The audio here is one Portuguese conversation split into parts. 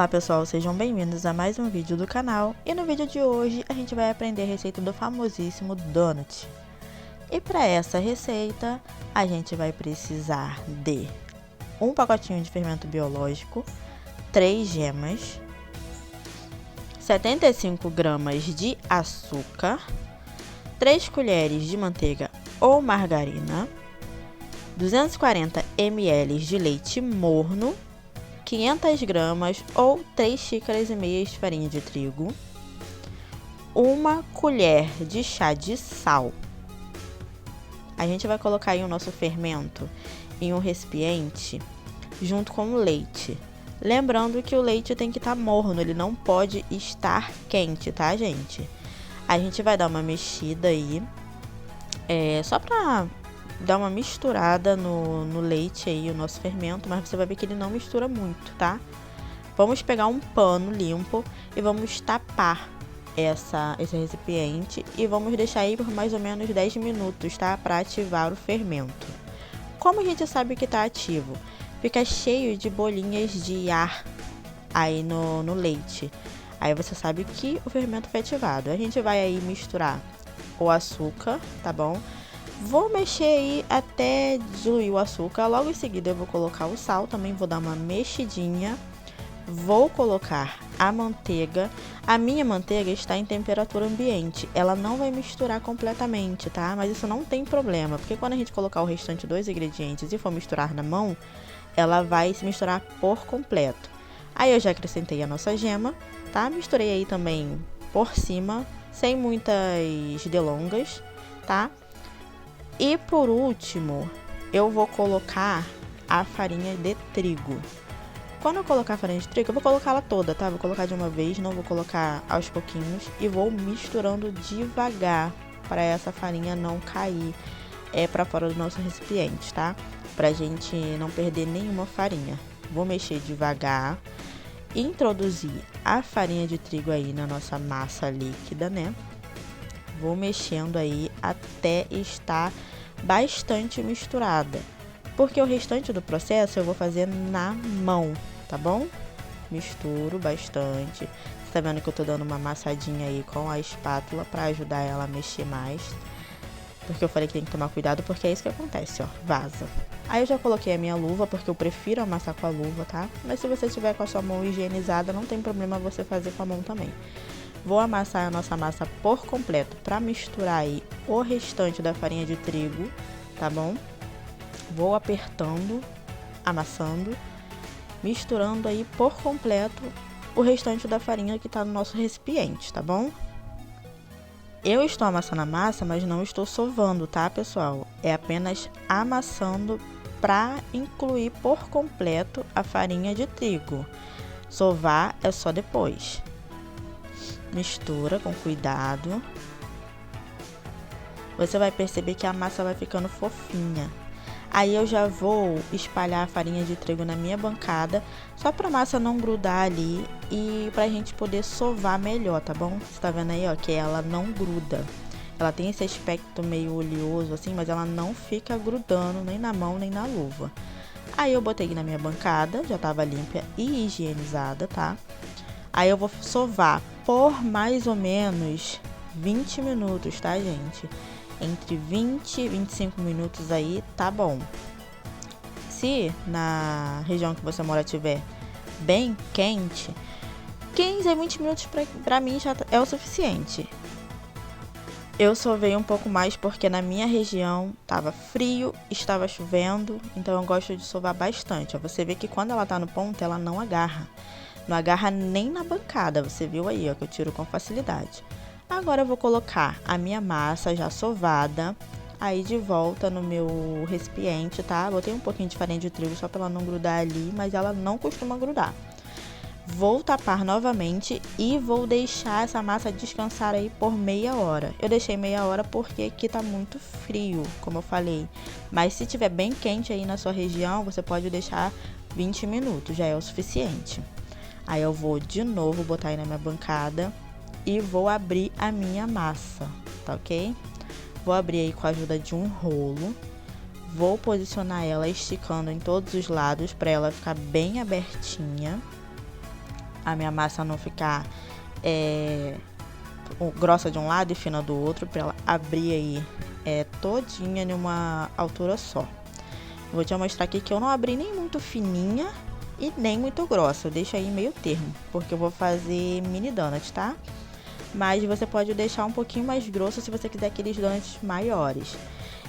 Olá pessoal, sejam bem-vindos a mais um vídeo do canal e no vídeo de hoje a gente vai aprender a receita do famosíssimo donut. E para essa receita a gente vai precisar de um pacotinho de fermento biológico, 3 gemas, 75 gramas de açúcar, 3 colheres de manteiga ou margarina, 240 ml de leite morno, 500 gramas ou 3 xícaras e meia de farinha de trigo, uma colher de chá de sal. A gente vai colocar aí o nosso fermento em um recipiente junto com o leite. Lembrando que o leite tem que estar morno, ele não pode estar quente, tá, gente? A gente vai dar uma mexida aí, só pra dar uma misturada no leite aí, o nosso fermento, mas você vai ver que ele não mistura muito, tá? Vamos pegar um pano limpo e vamos tapar esse recipiente e vamos deixar aí por mais ou menos 10 minutos, tá? Para ativar o fermento. Como a gente sabe que tá ativo? Fica cheio de bolinhas de ar aí no leite. Aí você sabe que o fermento foi ativado. A gente vai aí misturar o açúcar, tá bom? Vou mexer aí até diluir o açúcar, logo em seguida eu vou colocar o sal, também vou dar uma mexidinha, vou colocar a manteiga. A minha manteiga está em temperatura ambiente, ela não vai misturar completamente, tá? Mas isso não tem problema, porque quando a gente colocar o restante dos ingredientes e for misturar na mão, ela vai se misturar por completo. Aí eu já acrescentei a nossa gema, tá? Misturei aí também por cima, sem muitas delongas, tá? E por último, eu vou colocar a farinha de trigo. Quando eu colocar a farinha de trigo, eu vou colocar ela toda, tá? Vou colocar de uma vez, não vou colocar aos pouquinhos. E vou misturando devagar, para essa farinha não cair para fora do nosso recipiente, tá? Pra gente não perder nenhuma farinha. Vou mexer devagar, introduzir a farinha de trigo aí na nossa massa líquida, né? Vou mexendo aí até estar bastante misturada, porque o restante do processo eu vou fazer na mão, tá bom? Misturo bastante. Você tá vendo que eu tô dando uma amassadinha aí com a espátula para ajudar ela a mexer mais, porque eu falei que tem que tomar cuidado, porque é isso que acontece, ó, vaza. Aí eu já coloquei a minha luva, porque eu prefiro amassar com a luva, tá? Mas se você tiver com a sua mão higienizada, não tem problema você fazer com a mão também. Vou amassar a nossa massa por completo para misturar aí o restante da farinha de trigo, tá bom? Vou apertando, amassando, misturando aí por completo o restante da farinha que tá no nosso recipiente, tá bom? Eu estou amassando a massa, mas não estou sovando, tá, pessoal? É apenas amassando para incluir por completo a farinha de trigo. Sovar é só depois. Mistura com cuidado. Você vai perceber que a massa vai ficando fofinha. Aí eu já vou espalhar a farinha de trigo na minha bancada, só para a massa não grudar ali e pra gente poder sovar melhor, tá bom? Você tá vendo aí, ó, que ela não gruda. Ela tem esse aspecto meio oleoso assim, mas ela não fica grudando nem na mão nem na luva. Aí eu botei na minha bancada, já tava limpa e higienizada, tá? Aí eu vou sovar por mais ou menos 20 minutos, tá, gente? Entre 20 e 25 minutos aí, tá bom. Se na região que você mora tiver bem quente, 15 a 20 minutos pra mim já é o suficiente. Eu sovei um pouco mais porque na minha região tava frio, estava chovendo, então eu gosto de sovar bastante. Ó, você vê que quando ela tá no ponto, ela não agarra. Não agarra nem na bancada, você viu aí, ó, que eu tiro com facilidade. Agora eu vou colocar a minha massa já sovada aí de volta no meu recipiente, tá? Botei um pouquinho de farinha de trigo só para ela não grudar ali, mas ela não costuma grudar. Vou tapar novamente e vou deixar essa massa descansar aí por meia hora. Eu deixei meia hora porque aqui tá muito frio, como eu falei. Mas se tiver bem quente aí na sua região, você pode deixar 20 minutos, já é o suficiente. Aí eu vou de novo botar aí na minha bancada e vou abrir a minha massa, tá ok? Vou abrir aí com a ajuda de um rolo. Vou posicionar ela esticando em todos os lados para ela ficar bem abertinha. a minha massa não ficar grossa de um lado e fina do outro, para ela abrir aí todinha em uma altura só. Vou te mostrar aqui que eu não abri nem muito fininha e nem muito grossa, eu deixo aí meio termo, porque eu vou fazer mini donuts, tá? Mas você pode deixar um pouquinho mais grosso se você quiser aqueles donuts maiores.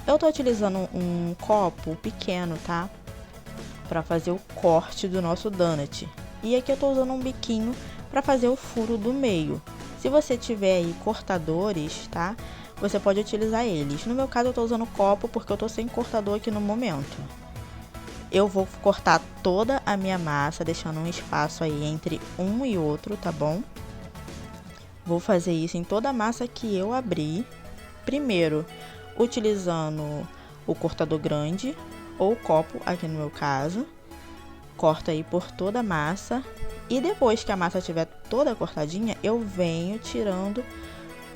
Eu tô utilizando um copo pequeno, tá? Pra fazer o corte do nosso donut. E aqui eu tô usando um biquinho pra fazer o furo do meio. Se você tiver aí cortadores, tá? Você pode utilizar eles. No meu caso eu tô usando copo porque eu tô sem cortador aqui no momento. Eu vou cortar toda a minha massa, deixando um espaço aí entre um e outro, tá bom? Vou fazer isso em toda a massa que eu abri. Primeiro, utilizando o cortador grande ou copo, aqui no meu caso. Corto aí por toda a massa. E depois que a massa estiver toda cortadinha, eu venho tirando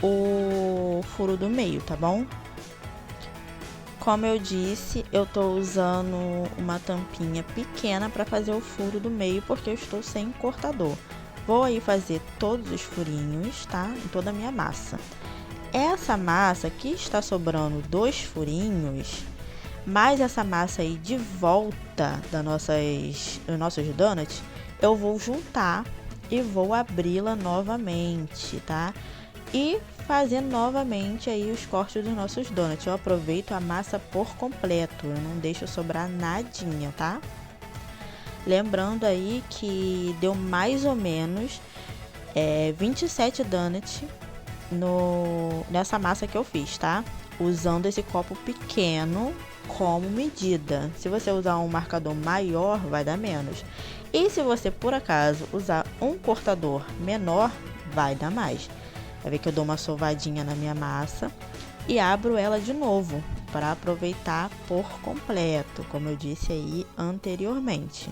o furo do meio, tá bom? Como eu disse, eu tô usando uma tampinha pequena para fazer o furo do meio, porque eu estou sem cortador. Vou aí fazer todos os furinhos, tá? Em toda a minha massa. Essa massa que está sobrando 2 furinhos, mais essa massa aí de volta dos nossos donuts, eu vou juntar e vou abri-la novamente, tá? E fazer novamente aí os cortes dos nossos donuts. Eu aproveito a massa por completo, eu não deixo sobrar nadinha, tá? Lembrando aí que deu mais ou menos 27 donuts nessa massa que eu fiz, tá? Usando esse copo pequeno como medida. Se você usar um marcador maior, vai dar menos. E se você, por acaso, usar um cortador menor, vai dar mais. Vai ver que eu dou uma sovadinha na minha massa e abro ela de novo para aproveitar por completo, como eu disse aí anteriormente.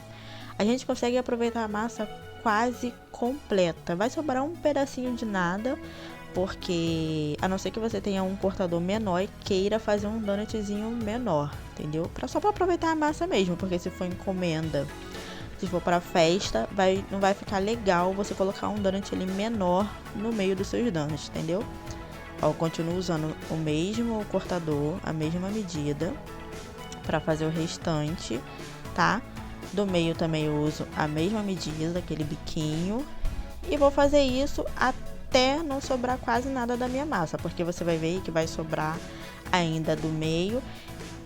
A gente consegue aproveitar a massa quase completa. Vai sobrar um pedacinho de nada, porque a não ser que você tenha um cortador menor e queira fazer um donutzinho menor, entendeu? Só para aproveitar a massa mesmo, porque se for encomenda, se for para festa, não vai ficar legal você colocar um donut ali menor no meio dos seus donuts, entendeu? Ó, eu continuo usando o mesmo cortador, a mesma medida para fazer o restante, tá? Do meio também eu uso a mesma medida, aquele biquinho. E vou fazer isso até não sobrar quase nada da minha massa, porque você vai ver que vai sobrar ainda do meio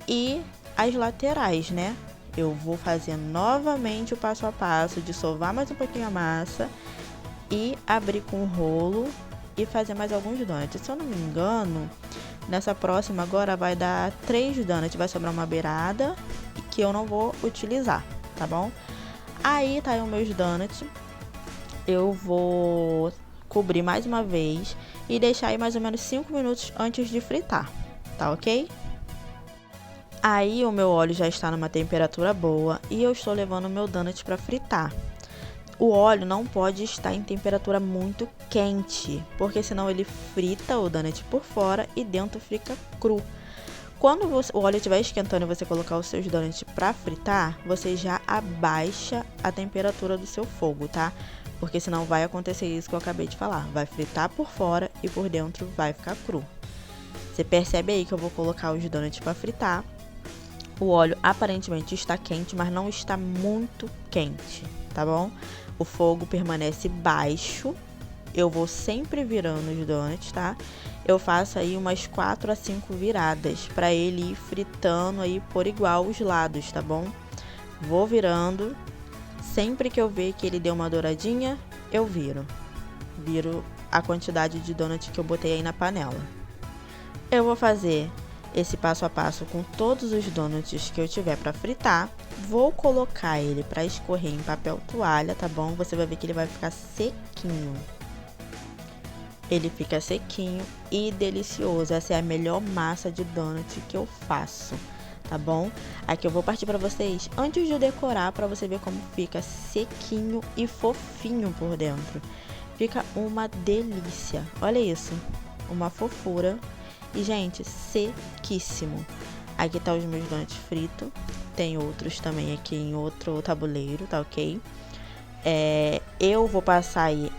e as laterais, né? Eu vou fazer novamente o passo a passo de sovar mais um pouquinho a massa e abrir com o rolo e fazer mais alguns donuts. Se eu não me engano, nessa próxima agora vai dar 3 donuts, vai sobrar uma beirada que eu não vou utilizar, tá bom? Aí tá aí os meus donuts. Eu vou cobrir mais uma vez e deixar aí mais ou menos 5 minutos antes de fritar, tá ok? Aí o meu óleo já está numa temperatura boa e eu estou levando o meu donut para fritar. O óleo não pode estar em temperatura muito quente, porque senão ele frita o donut por fora e dentro fica cru. Quando o óleo estiver esquentando e você colocar os seus donuts para fritar, você já abaixa a temperatura do seu fogo, tá? Porque senão vai acontecer isso que eu acabei de falar. Vai fritar por fora e por dentro vai ficar cru. Você percebe aí que eu vou colocar os donuts para fritar. O óleo aparentemente está quente, mas não está muito quente, tá bom? O fogo permanece baixo. Eu vou sempre virando os donuts, tá? Eu faço aí umas 4 a 5 viradas para ele ir fritando aí por igual os lados, tá bom? Vou virando. Sempre que eu ver que ele deu uma douradinha, eu viro. Viro a quantidade de donut que eu botei aí na panela. Eu vou fazer esse passo a passo com todos os donuts que eu tiver para fritar. Vou colocar ele para escorrer em papel toalha, tá bom? Você vai ver que ele vai ficar sequinho. Ele fica sequinho e delicioso. Essa é a melhor massa de donut que eu faço, tá bom? Aqui eu vou partir para vocês antes de decorar, para você ver como fica sequinho e fofinho por dentro. Fica uma delícia. Olha isso, uma fofura. E, gente, sequíssimo. Aqui tá os meus donuts fritos. Tem outros também aqui em outro tabuleiro, tá ok? Eu vou passar aí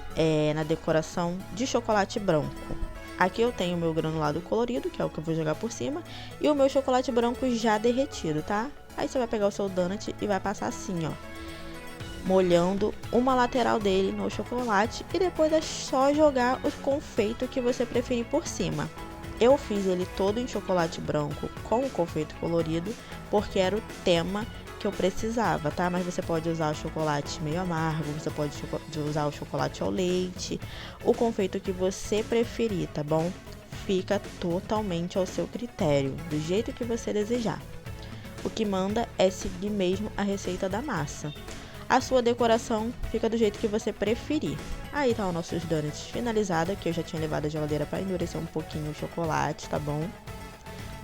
na decoração de chocolate branco. Aqui eu tenho o meu granulado colorido, que é o que eu vou jogar por cima, e o meu chocolate branco já derretido, tá? Aí você vai pegar o seu donut e vai passar assim, ó, molhando uma lateral dele no chocolate, e depois é só jogar o confeito que você preferir por cima. Eu fiz ele todo em chocolate branco com o confeito colorido, porque era o tema que eu precisava, tá? Mas você pode usar o chocolate meio amargo, você pode usar o chocolate ao leite, o confeito que você preferir, tá bom? Fica totalmente ao seu critério, do jeito que você desejar. O que manda é seguir mesmo a receita da massa. A sua decoração fica do jeito que você preferir. Aí tá os nossos donuts finalizados, que eu já tinha levado a geladeira para endurecer um pouquinho o chocolate, tá bom?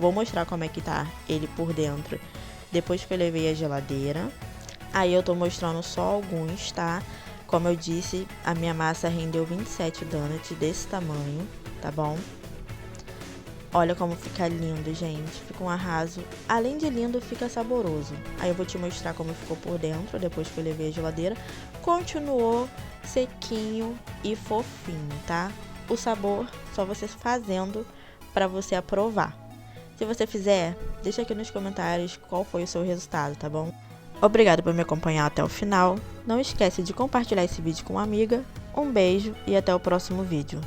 Vou mostrar como é que tá ele por dentro depois que eu levei a geladeira. Aí eu tô mostrando só alguns, tá? Como eu disse, a minha massa rendeu 27 donuts desse tamanho, tá bom? Olha como fica lindo, gente. Fica um arraso. Além de lindo, fica saboroso. Aí eu vou te mostrar como ficou por dentro depois que eu levei a geladeira. Continuou sequinho e fofinho, tá? O sabor, só você fazendo para você aprovar. Se você fizer, deixa aqui nos comentários qual foi o seu resultado, tá bom? Obrigado por me acompanhar até o final. Não esquece de compartilhar esse vídeo com uma amiga. Um beijo e até o próximo vídeo.